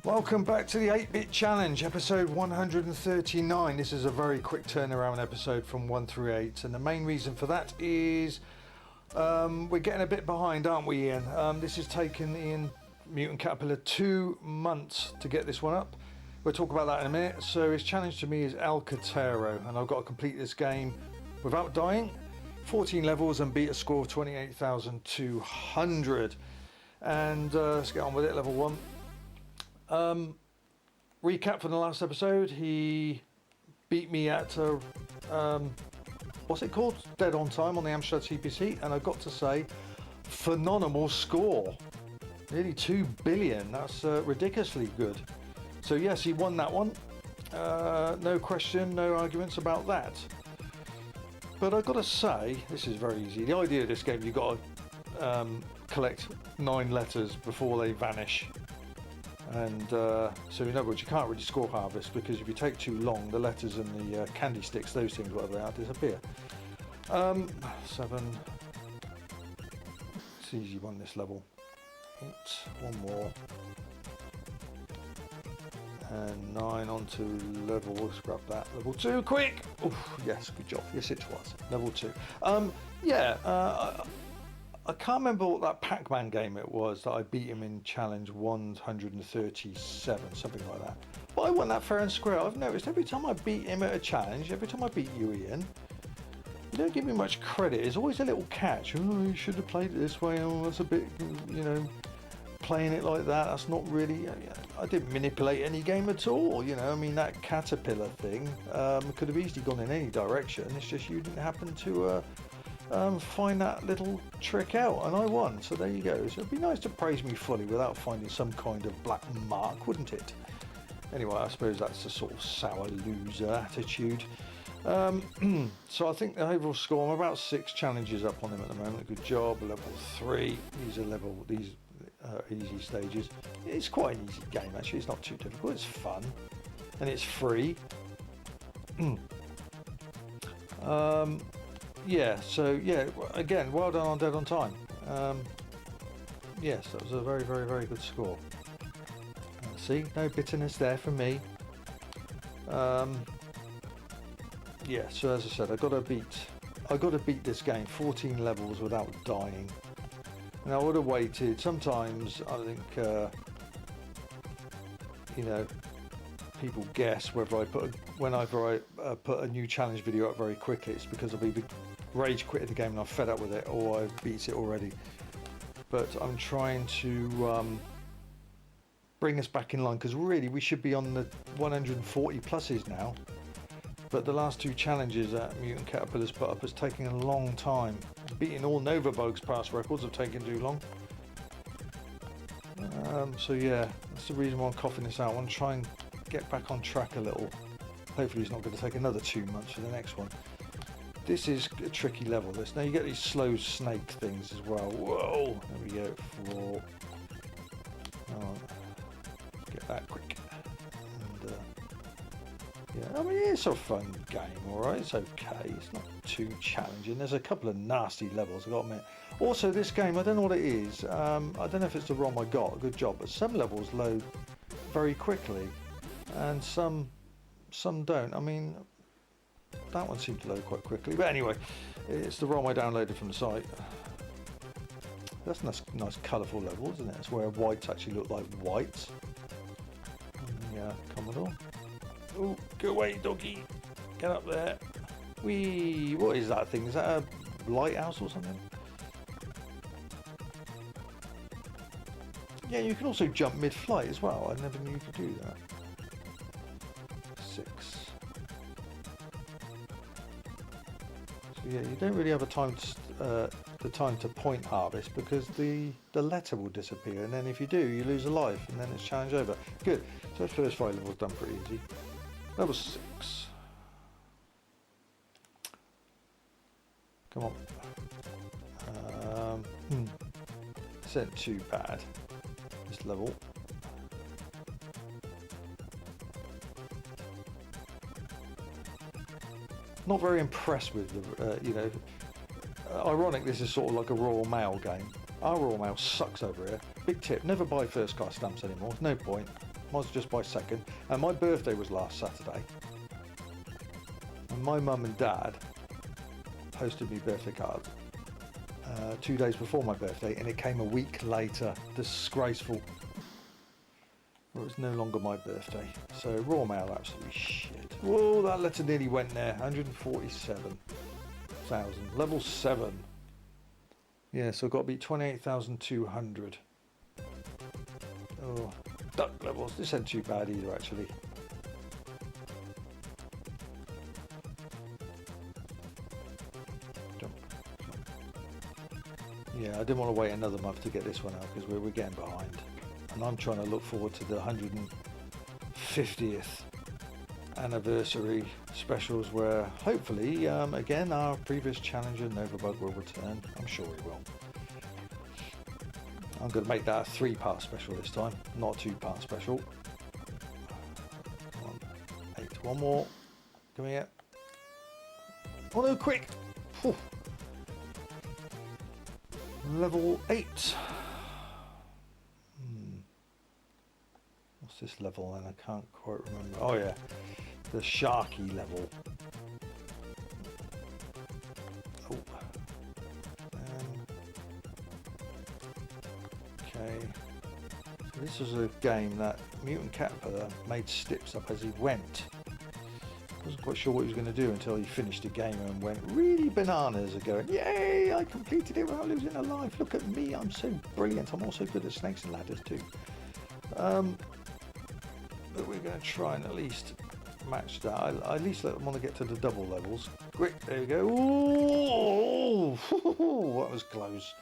Welcome back to the 8-Bit Challenge, episode 139. This is a very quick turnaround episode from 1 through 8, and the main reason for that is we're getting a bit behind, aren't we, Ian? This has taken Ian Mutant Catterpillar 2 months to get this one up. We'll talk about that in a minute. So his challenge to me is Cartero, and I've got to complete this game without dying, 14 levels, and beat a score of 28,200. And let's get on with it. Level 1. Recap from the last episode, he beat me at what's it called? Dead on time on the Amstrad CPC, and I've got to say, phenomenal score. Nearly 2 billion, that's ridiculously good. So yes, he won that one. No question, no arguments about that. But I've got to say, this is very easy. The idea of this game, you've got to collect 9 letters before they vanish. And so in other words, you can't really score harvest, because if you take too long, the letters and the candy sticks, those things, whatever they are, disappear. 7. It's easy one this level. 8. One more. And 9 onto level. Let's grab that. Level 2, quick! Oof, yes, good job. Yes, it was. Level 2. I can't remember what that Pac-Man game it was that I beat him in challenge 137, something like that. But I won that fair and square. I've noticed every time I beat him at a challenge, every time I beat you, Ian, you don't give me much credit. There's always a little catch. Oh, you should have played it this way. Oh, that's a bit, you know, playing it like that. That's not really. I didn't manipulate any game at all. You know, I mean, that caterpillar thing could have easily gone in any direction. It's just you didn't happen to. Find that little trick out, and I won, so there you go. So it'd be nice to praise me fully without finding some kind of black mark, wouldn't it? Anyway, I suppose that's the sort of sour loser attitude. So I think the overall score, I'm about 6 challenges up on him at the moment. Good job. Level 3. These are easy stages. It's quite an easy game actually. It's not too difficult. It's fun, and it's free. Yeah, so yeah, again, well done on Dead on Time. Yes, that was a very, very, very good score. See, no bitterness there from me. Yeah, so as I said, I got to beat this game 14 levels without dying. And I would have waited. Sometimes I think, you know, people guess whether I put a new challenge video up very quickly. It's because I've either rage quitted the game and I'm fed up with it, or I've beat it already. But I'm trying to bring us back in line, because really we should be on the 140 pluses now. But the last 2 challenges that Mutant Catterpillar's put up has taken a long time. Beating all Nova Bugs past records have taken too long. So yeah, that's the reason why I'm coughing this out. I want to try and get back on track a little. Hopefully it's not going to take another 2 months for the next one. This is a tricky level, this. Now you get these slow snake things as well. Whoa! There we go. 4. Get that quick. And yeah, I mean, it's a fun game, alright? It's okay. It's not too challenging. There's a couple of nasty levels, I've got to admit. Also, this game, I don't know what it is. I don't know if it's the ROM I got. Good job. But some levels load very quickly, and some don't. I mean, that one seemed to load quite quickly, but anyway, it's the ROM I downloaded from the site. That's a nice colourful level, isn't it? It's where whites actually look like whites. Yeah, Commodore. Oh, go away, doggy! Get up there. Whee! What is that thing? Is that a lighthouse or something? Yeah, you can also jump mid-flight as well. I never knew you could do that. 6. Yeah, you don't really have the time to point harvest, because the letter will disappear, and then if you do, you lose a life, and then it's challenge over. Good. So the first 5 levels done pretty easy. Level 6. Come on. This isn't too bad. This level. Not very impressed with the, you know, ironic this is sort of like a Royal Mail game. Our Royal Mail sucks over here. Big tip, never buy first class stamps anymore, no point. Mine's just by second. And my birthday was last Saturday. And my mum and dad posted me birthday cards 2 days before my birthday, and it came a week later. Disgraceful. It was no longer my birthday. So raw mail, absolutely shit. Whoa, that letter nearly went there. 147,000. Level 7. Yeah, so I've got to beat 28,200. Oh, duck levels. This ain't too bad either, actually. Jump, jump. Yeah, I didn't want to wait another month to get this one out because we're getting behind. And I'm trying to look forward to the 150th anniversary specials where hopefully, again, our previous challenger Novabug will return. I'm sure he will. I'm going to make that a 3-part special this time, not a 2-part special. 8. One more. Come here. Oh no, quick! Whew. Level 8. What's this level then? I can't quite remember. Oh yeah, the Sharky level. Oh. Okay. So this was a game that Mutant Catterpillar made steps up as he went. Wasn't quite sure what he was going to do until he finished the game and went really bananas and going, yay, I completed it without losing a life. Look at me, I'm so brilliant. I'm also good at snakes and ladders too. But we're going to try and at least match that. I at least want to get to the double levels. Quick, there we go. Ooh, that was close.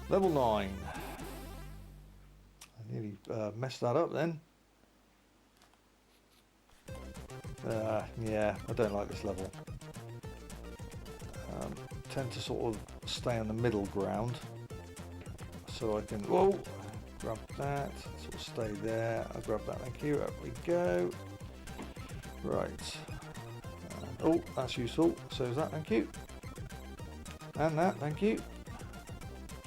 Level 9. I nearly messed that up then. Yeah, I don't like this level. Tend to sort of stay on the middle ground. So I can... Whoa! Grab that, sort of stay there. I'll grab that, thank you. Up we go. Right. Oh, that's useful. So is that, thank you. And that, thank you.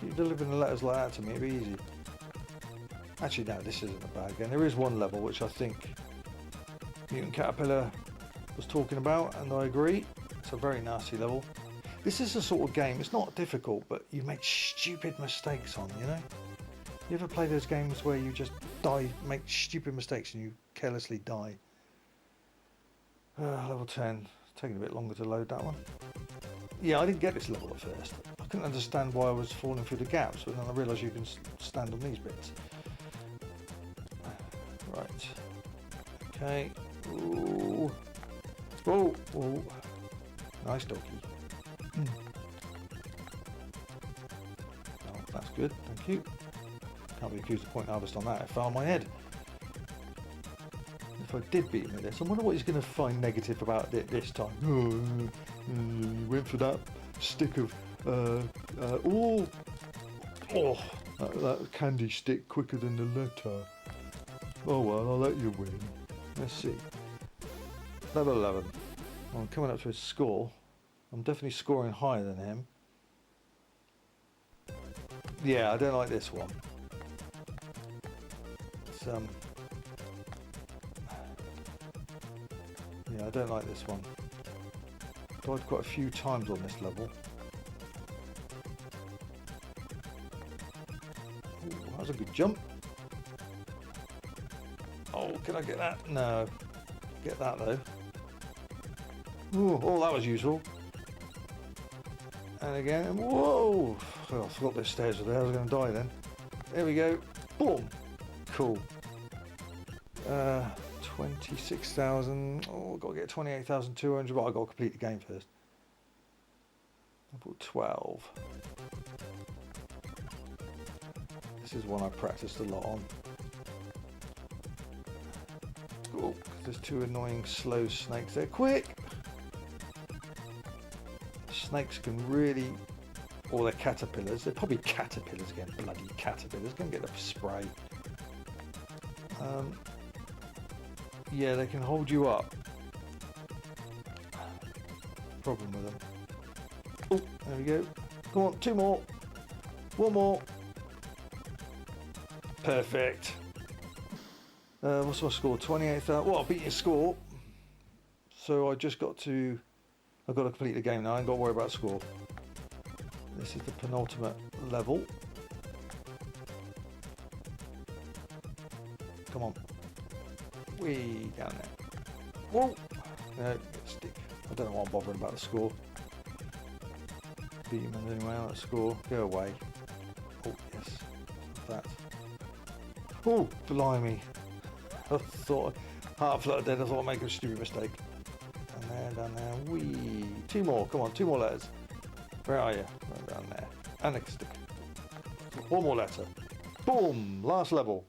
Keep delivering the letters like that to me, it'd be easy. Actually, no, this isn't a bad game. There is one level which I think Mutant Catterpillar was talking about, and I agree. It's a very nasty level. This is the sort of game, it's not difficult, but you make stupid mistakes on, you know? You ever play those games where you just die, make stupid mistakes and you carelessly die? Level 10. It's taking a bit longer to load that one. Yeah, I didn't get this level at first. I couldn't understand why I was falling through the gaps, but then I realised you can stand on these bits. Right. Okay. Ooh. Oh, oh. Nice doggy. Oh, that's good. Thank you. Can't be accused of point harvest on that. It fell on my head. If I did beat him with this, I wonder what he's going to find negative about it this time. He went for that stick of that candy stick quicker than the letter. Oh well, I'll let you win. Let's see. Level 11. Well, I'm coming up to his score. I'm definitely scoring higher than him. Yeah, I don't like this one. It's, yeah, I don't like this one. Died quite a few times on this level. Ooh, that was a good jump. Oh, can I get that? No. Get that though. Ooh, oh, that was useful. And again, whoa! Oh, I forgot those stairs were there. I was going to die then. There we go. Boom. Cool. 26,000. Oh, I've got to get 28,200. But I've got to complete the game first. Level 12. This is one I practiced a lot on. Oh, there's two annoying slow snakes there. Quick! Snakes can really, or they're caterpillars. They're probably caterpillars again. Bloody caterpillars. Go and get the spray. Yeah, they can hold you up. Problem with them. Oh, there we go. Come on, two more. One more. Perfect. What's my score? 28,000. Well, I beat your score. So I've got to complete the game now. I ain't got to worry about score. This is the penultimate level. Come on. Way down there. Whoa! No, stick. I don't know what I'm bothering about the score. Beat him anyway on that score. Go away. Oh, yes. That. Oh, blimey. I thought, half a dead, I thought I'd make a stupid mistake. Down there. Wee. Two more. Come on, two more letters. Where are you? Right down there. And a stick. One more letter. Boom! Last level.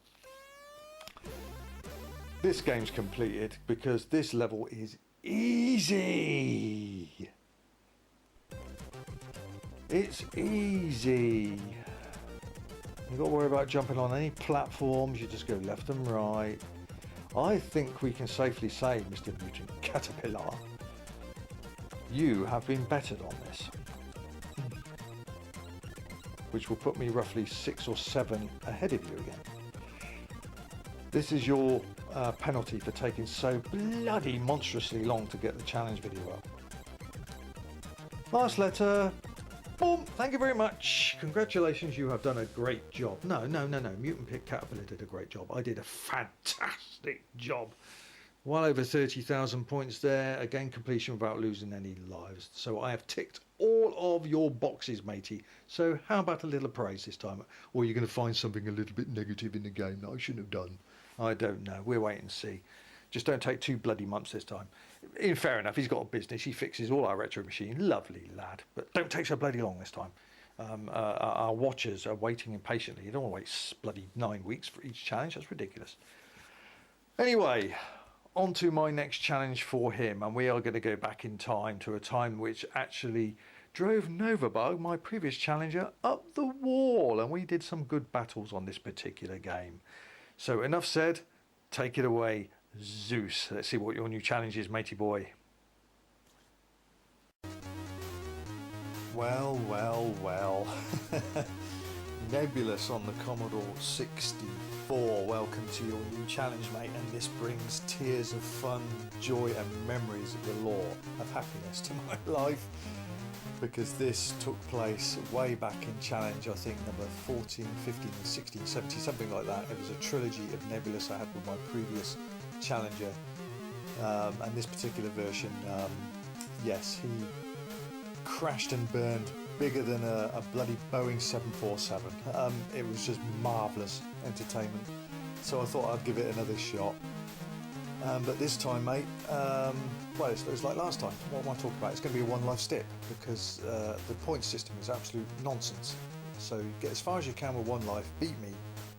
This game's completed because this level is easy. It's easy. You've got to worry about jumping on any platforms. You just go left and right. I think we can safely say, Mr. Mutant Catterpillar, you have been bettered on this. Which will put me roughly 6 or 7 ahead of you again. This is your penalty for taking so bloody monstrously long to get the challenge video up. Last letter. Boom! Thank you very much. Congratulations, you have done a great job. No. Mutant Catterpillar did a great job. I did a fantastic job. Well over 30,000 points there. Again, completion without losing any lives. So I have ticked all of your boxes, matey. So how about a little praise this time? Or are you going to find something a little bit negative in the game that I shouldn't have done? I don't know. We'll wait and see. Just don't take 2 bloody months this time. Fair enough, he's got a business. He fixes all our retro machine. Lovely lad. But don't take so bloody long this time. Our watchers are waiting impatiently. You don't want to wait bloody 9 weeks for each challenge. That's ridiculous. Anyway, on to my next challenge for him. And we are going to go back in time to a time which actually drove Novabug, my previous challenger, up the wall. And we did some good battles on this particular game. So enough said. Take it away, Zeus. Let's see what your new challenge is, matey boy. Well. Nebulous on the Commodore 64. Welcome to your new challenge, mate. And this brings tears of fun, joy and memories galore of happiness to my life. Because this took place way back in challenge, I think number 14, 15 and 16, 17, something like that. It was a trilogy of Nebulous I had with my previous challenger, and this particular version, yes, he crashed and burned bigger than a bloody Boeing 747. It was just marvellous entertainment, so I thought I'd give it another shot. But this time, mate, well, it's like last time. What am I talking about? It's going to be a 1 life stip because the point system is absolute nonsense. So you get as far as you can with 1 life, beat me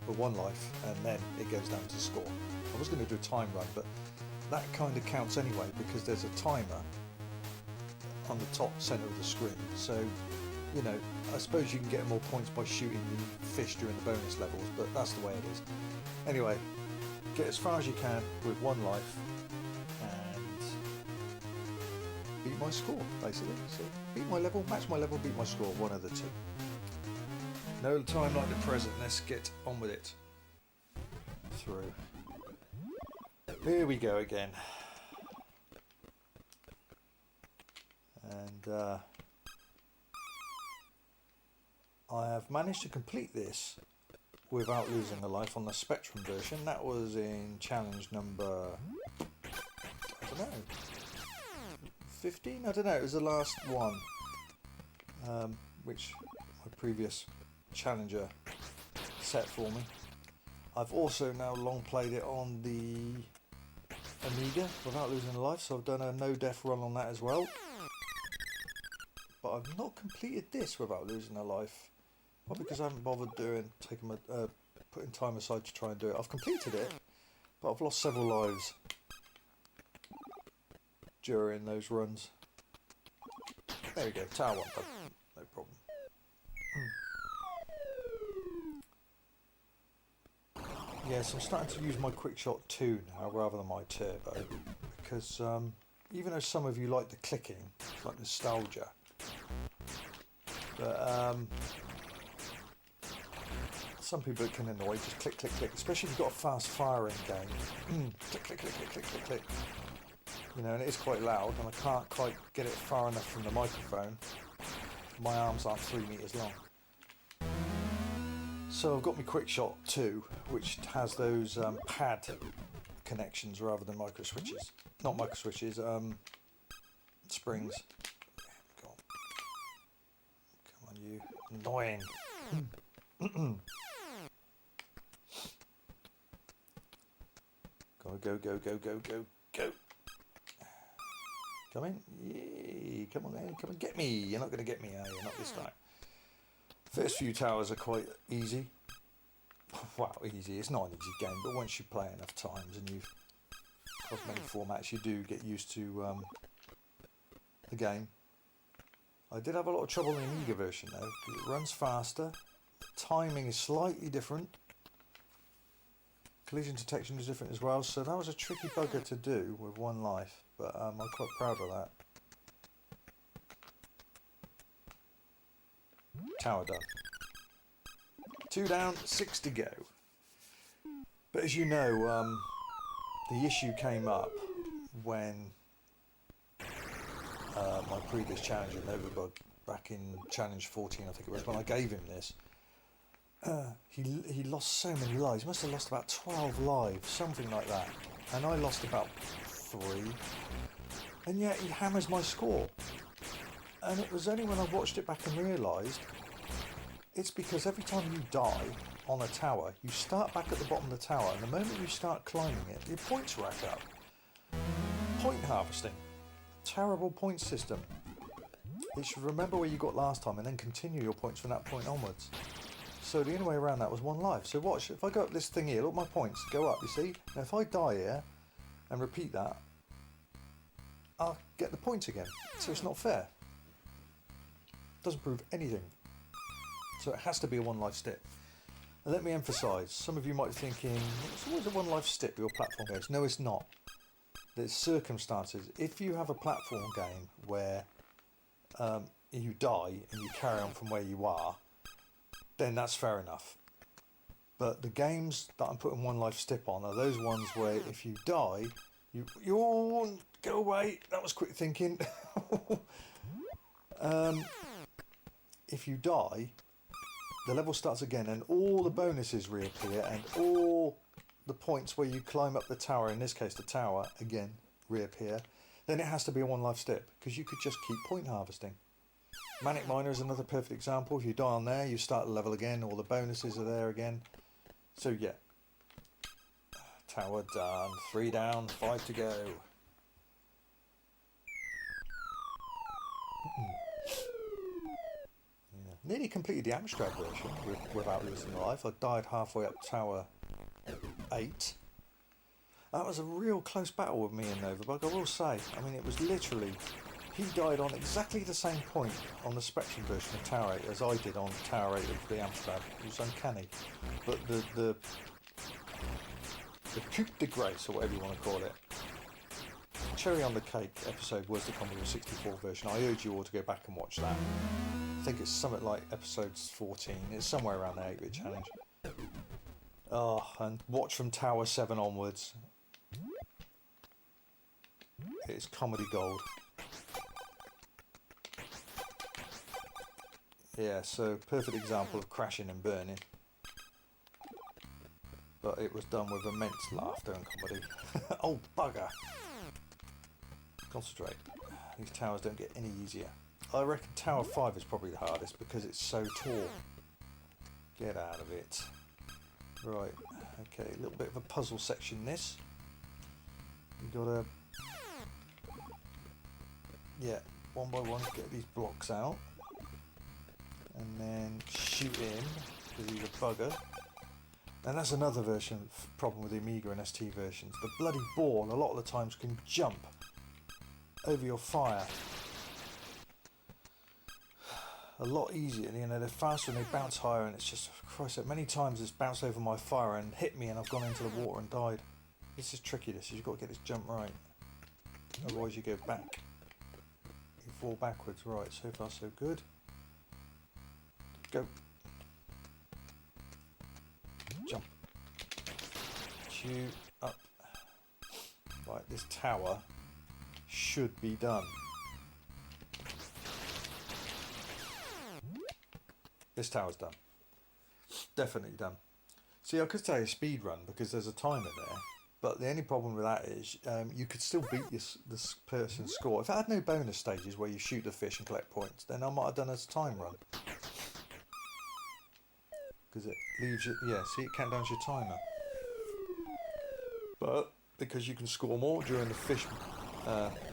with 1 life, and then it goes down to score. I was going to do a time run, but that kind of counts anyway because there's a timer on the top centre of the screen. So, you know, I suppose you can get more points by shooting the fish during the bonus levels, but that's the way it is. Anyway, get as far as you can with 1 life and beat my score, basically. So beat my level, match my level, beat my score, one of the two. No time like the present, let's get on with it. Through. Here we go again. And I have managed to complete this without losing a life on the Spectrum version. That was in challenge number, I don't know, 15? I don't know, it was the last one, which my previous challenger set for me. I've also now long played it on the Amiga without losing a life, so I've done a no-death run on that as well. But I've not completed this without losing a life. Probably because I haven't bothered putting time aside to try and do it. I've completed it, but I've lost several lives during those runs. There we go, tower 1 done. No problem. Yes, I'm starting to use my Quick Shot 2 now rather than my Turbo, because even though some of you like the clicking, like nostalgia, but Some people it can annoy, just click, click, click, especially if you've got a fast firing game. Click, click, click, click, click, click, click. You know, and it is quite loud, and I can't quite get it far enough from the microphone. My arms aren't 3 meters long. So I've got my quick shot 2, which has those pad connections rather than micro switches. Not micro switches, springs. Come on, you annoying. Go, go, go, go, go, go. Come in. Yay. Come on then. Come and get me. You're not going to get me, are you? Not this time. First few towers are quite easy. Well, easy. It's not an easy game, but once you play enough times and you've across many formats, you do get used to the game. I did have a lot of trouble in the Amiga version though, because it runs faster. The timing is slightly different. Collision detection is different as well, so that was a tricky bugger to do with one life, but I'm quite proud of that. Tower done. 2 down, 6 to go. But as you know, the issue came up when my previous challenger, Novabug, back in Challenge 14, I think it was, when I gave him this. He lost so many lives. He must have lost about 12 lives, something like that. And I lost about 3. And yet he hammers my score. And it was only when I watched it back and realised it's because every time you die on a tower, you start back at the bottom of the tower, and the moment you start climbing it, your points rack up. Point harvesting. Terrible point system. You should remember where you got last time and then continue your points from that point onwards. So the only way around that was 1 life. So watch, if I go up this thing here, look at my points, go up, you see? Now if I die here and repeat that, I'll get the points again. So it's not fair. Doesn't prove anything. So it has to be a 1 life step. And let me emphasise, some of you might be thinking, it's always a 1 life step with your platform games. No, it's not. There's circumstances. If you have a platform game where you die and you carry on from where you are, then that's fair enough. But the games that I'm putting 1 life step on are those ones where if you die, you all go away. That was quick thinking. If you die, the level starts again and all the bonuses reappear and all the points where you climb up the tower, in this case the tower, again reappear. Then it has to be a 1 life step because you could just keep point harvesting. Manic Miner is another perfect example. If you die on there, you start the level again, all the bonuses are there again. So yeah. Tower done. 3 down, 5 to go. Nearly completed the Amstrad version without losing a life. I died halfway up Tower 8. That was a real close battle with me and Novabug, I will say. I mean, it was literally... He died on exactly the same point on the Spectrum version of Tower 8 as I did on Tower 8 of the Amstrad. It was uncanny. But the coup de grace, or whatever you want to call it, cherry on the cake episode was the Commodore 64 version. I urge you all to go back and watch that. I think it's something like episode 14. It's somewhere around the 8-bit challenge. Oh, and watch from Tower 7 onwards. It's comedy gold. Yeah, so perfect example of crashing and burning. But it was done with immense laughter and comedy. Oh, bugger! Concentrate. These towers don't get any easier. I reckon Tower 5 is probably the hardest because it's so tall. Get out of it. Right, okay, a little bit of a puzzle section this. You've got to... Yeah, one by one get these blocks out. And then shoot in, because he's a bugger. And that's another problem with the Amiga and ST versions. The bloody ball, a lot of the times, can jump over your fire. A lot easier, you know, they're faster and they bounce higher, and it's just, Christ, many times it's bounced over my fire and hit me and I've gone into the water and died. This is tricky, you've got to get this jump right. Otherwise you go back. You fall backwards. Right, so far so good. Go. you up. Right, this tower should be done. This tower's done. Definitely done. See, I could say a speed run because there's a timer there, but the only problem with that is you could still beat this person's score. If it had no bonus stages where you shoot the fish and collect points, then I might have done a time run. Because it leaves you, yeah, see, it countdowns your timer. But because you can score more during the fish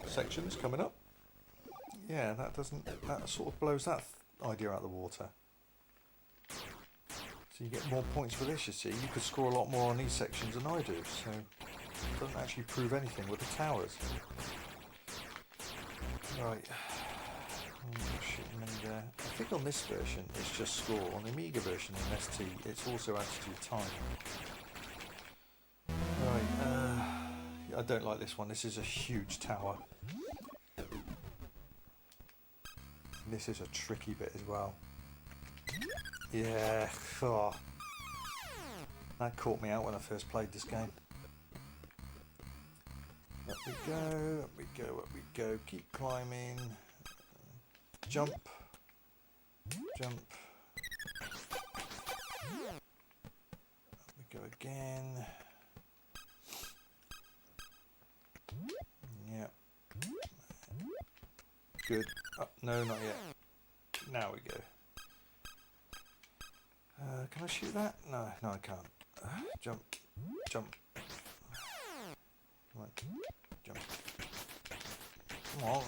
sections coming up, yeah, that sort of blows that idea out of the water. So you get more points for this, you see. You could score a lot more on these sections than I do, so it doesn't actually prove anything with the towers. Right. I think on this version it's just score. On the Amiga version in ST it's also adds to your time. Right, I don't like this one. This is a huge tower. This is a tricky bit as well. Yeah, oh. That caught me out when I first played this game. Up we go, up we go, up we go. Keep climbing. Jump. Jump. Up we go again. Yep. Good. Oh, no, not yet. Now we go. Can I shoot that? No, I can't. Jump. Jump. Right. Jump. Come on.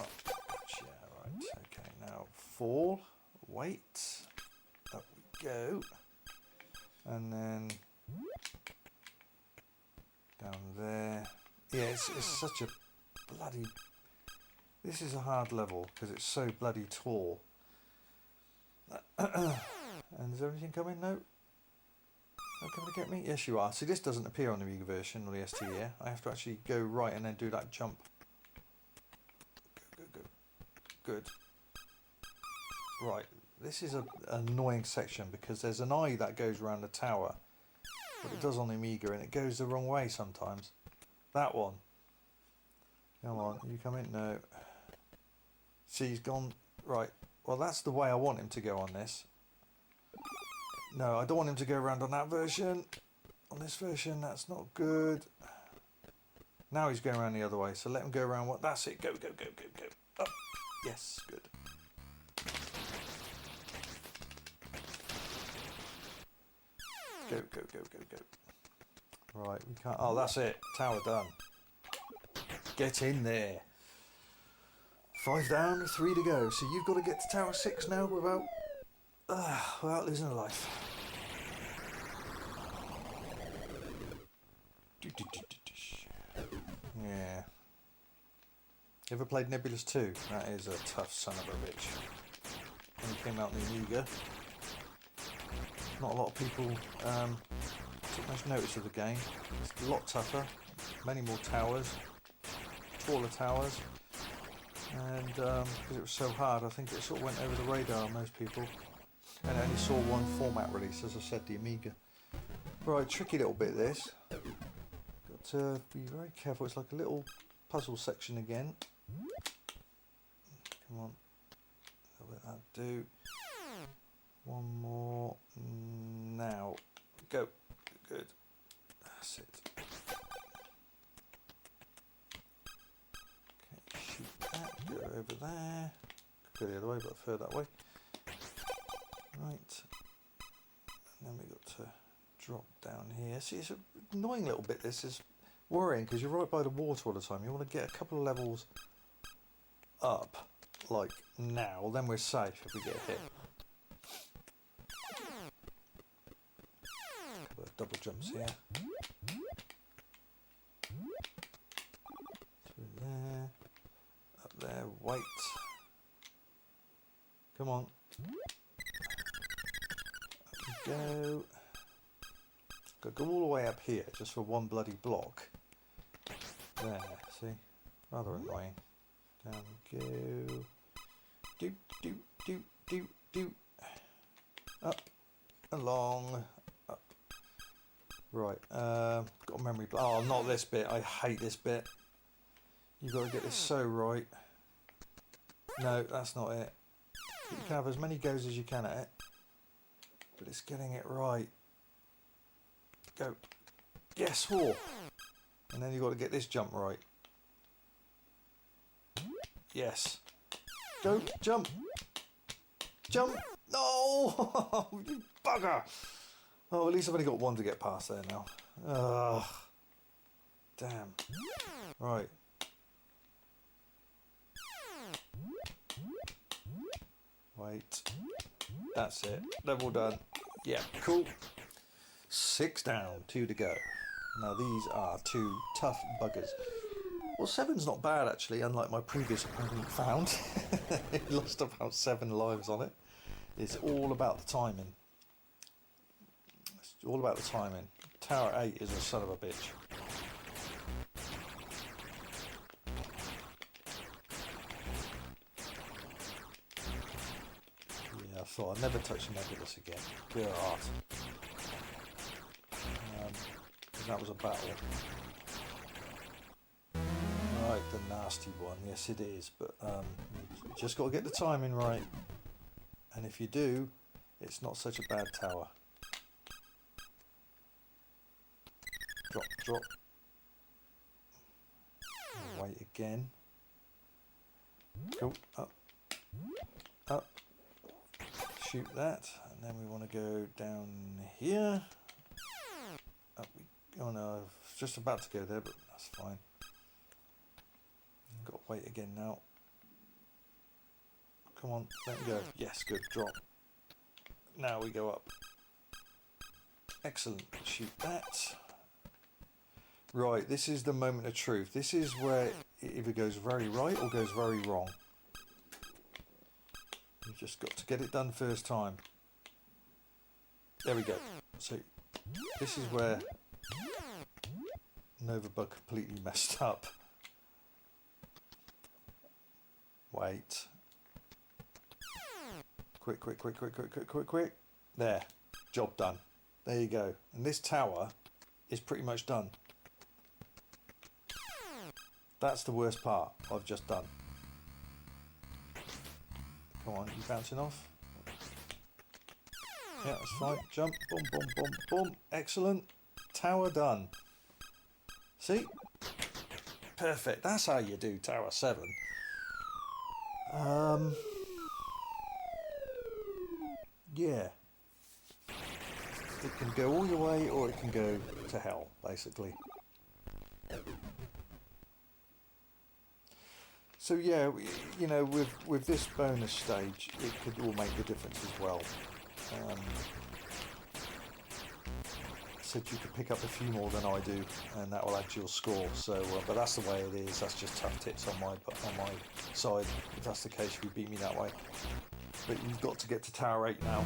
Yeah, right. Okay, now fall. Wait. Up we go. And then down there. Yeah, it's such a bloody... This is a hard level because it's so bloody tall. And is there anything coming? No. Not coming to get me? Yes, you are. See, this doesn't appear on the Amiga version or the ST here. I have to actually go right and then do that jump. Go. Good. Right. This is an annoying section because there's an eye that goes around the tower. But it does on the Amiga and it goes the wrong way sometimes. That one. Come on. You come in? No. See, he's gone... Right. Well, that's the way I want him to go on this. No, I don't want him to go around on that version. On this version, that's not good. Now he's going around the other way, so let him go around. What? That's it. Go. Up. Yes, good. Go. Right, we can't... Oh, that's it. Tower done. Get in there. 5 down, 3 to go. So you've got to get to Tower 6 now without losing a life. Yeah. Ever played Nebulous 2? That is a tough son of a bitch. When it came out in the Amiga, not a lot of people took much notice of the game. It's a lot tougher, many more towers, taller towers, and because it was so hard, I think it sort of went over the radar on most people. And I only saw one format release, as I said, the Amiga. Right, tricky little bit this. Got to be very careful. It's like a little puzzle section again. Come on. I'll let that do. One more. Now. Go. Good. That's it. Okay, shoot that. Go over there. Go the other way, but further that way. Right. And then we've got to drop down here. See, it's an annoying little bit. This is worrying because you're right by the water all the time. You want to get a couple of levels up, like now, then we're safe if we get hit. A couple of double jumps here. Through there. Up there. Wait. Come on. Up we go. Got to go all the way up here just for one bloody block. There, see? Rather annoying. Down we go. Do. Up. Along. Up. Right, got a memory. Oh, not this bit. I hate this bit. You've got to get this so right. No, that's not it. You can have as many goes as you can at it, but it's getting it right. Go. Yes, whore. And then you've got to get this jump right. Yes. Go, jump. Jump. No! You bugger! Oh, at least I've only got one to get past there now. Ugh. Damn. Right. Wait. That's it. Level done. Yeah, cool. 6 down, 2 to go. Now these are 2 tough buggers. Well, 7's not bad actually, unlike my previous opponent found. He lost about 7 lives on it. It's all about the timing. It's all about the timing. Tower 8 is a son of a bitch. Yeah, I thought I'd never touch Nebulous again. Good art. That was a battle. Right, the nasty one. Yes, it is. But you just got to get the timing right. And if you do, it's not such a bad tower. Drop, drop. Wait again. Go up, up. Shoot that, and then we want to go down here. Up we. Oh no, I was just about to go there, but that's fine. Got to wait again now. Come on, let me go. Yes, good, drop. Now we go up. Excellent, shoot that. Right, this is the moment of truth. This is where it either goes very right or goes very wrong. You've just got to get it done first time. There we go. So, this is where Novabug completely messed up. Wait. Quick, quick, quick, quick, quick, quick, quick, quick. There. Job done. There you go. And this tower is pretty much done. That's the worst part I've just done. Come on, you bouncing off? Yeah, that's fine. Jump, boom, boom, boom, boom. Excellent. Tower done. See? Perfect. That's how you do Tower 7. Yeah. It can go all your way or it can go to hell, basically. So yeah, you know, with this bonus stage, it could all make the difference as well. Said you could pick up a few more than I do, and that will add to your score. So, but that's the way it is. That's just tough tits on my side. If that's the case, if you beat me that way. But you've got to get to Tower 8 now.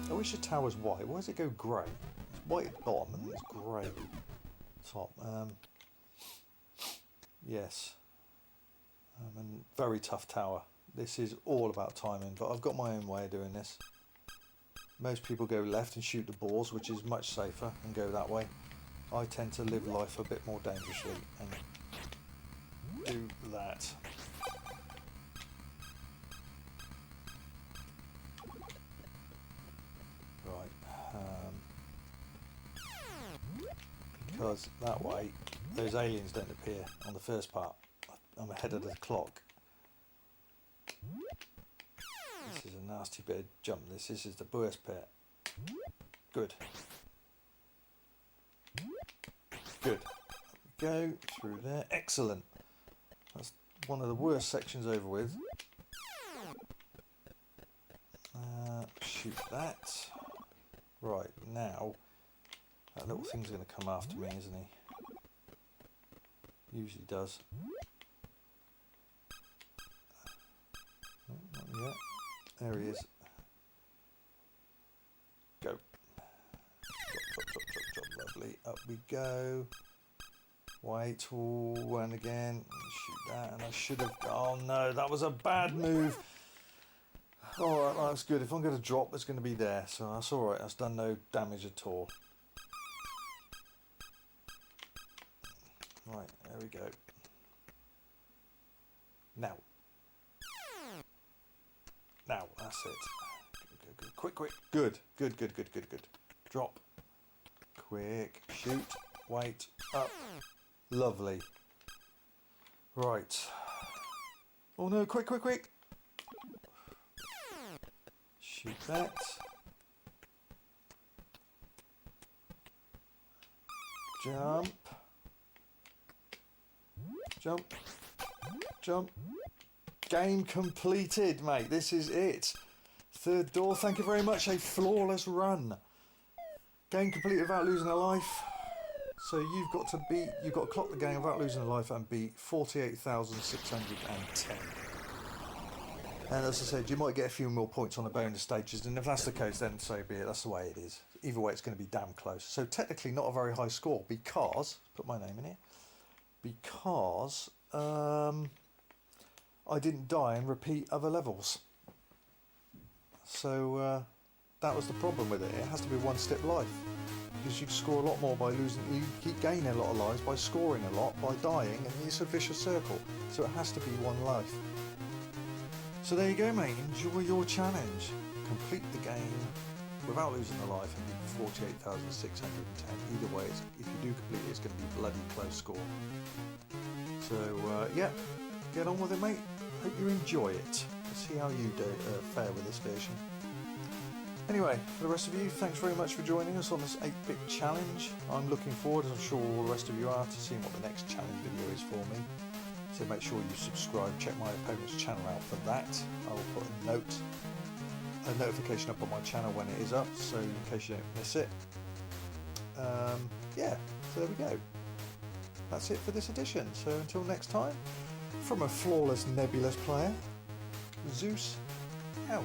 I wish the tower's white. Why does it go grey? It's white at bottom and it's grey top. Yes. And very tough tower. This is all about timing, but I've got my own way of doing this. Most people go left and shoot the balls, which is much safer, and go that way. I tend to live life a bit more dangerously and do that. Right. Because that way, those aliens don't appear on the first part. I'm ahead of the clock. This is a nasty bit of jump. This is the worst bit. Good. Good. Go through there. Excellent. That's one of the worst sections over with. Shoot that. Right, now that little thing's going to come after me, isn't he? Usually does. Oh, not yet. There he is. Go. Drop, drop, drop, drop, drop. Lovely. Up we go. Wait. Ooh, and again. Shoot that. And I should have... Oh no, that was a bad move. Alright, that's good. If I'm going to drop, it's going to be there. So that's alright. That's done no damage at all. Right, there we go. Now. Now, that's it. Good, good, good. Quick, quick. Good, good, good, good, good, good. Drop. Quick. Shoot. Wait. Up. Lovely. Right. Oh no, quick, quick, quick. Shoot that. Jump. Jump. Jump. Game completed, mate. This is it. Third door. Thank you very much. A flawless run. Game completed without losing a life. So you've got to clock the game without losing a life and beat 48,610. And as I said, you might get a few more points on the bonus stages, and if that's the case, then so be it. That's the way it is. Either way, it's going to be damn close. So technically not a very high score because, put my name in here, because I didn't die and repeat other levels. So that was the problem with it. It has to be one step life. Because you score a lot more by losing, you keep gaining a lot of lives by scoring a lot, by dying, and it's a vicious circle. So it has to be one life. So there you go, mate. Enjoy your challenge. Complete the game without losing a life and beat 48,610. Either way, if you do complete it, it's going to be a bloody close score. So yeah, get on with it, mate. Hope you enjoy it. Let's see how you do fare with this version. Anyway, for the rest of you, thanks very much for joining us on this 8-bit challenge. I'm looking forward, as I'm sure all the rest of you are, to seeing what the next challenge video is for me. So make sure you subscribe, check my opponent's channel out for that. I will put a notification up on my channel when it is up, so in case you don't miss it. Yeah, so there we go. That's it for this edition. So until next time, from a flawless nebulous player, Zeus out.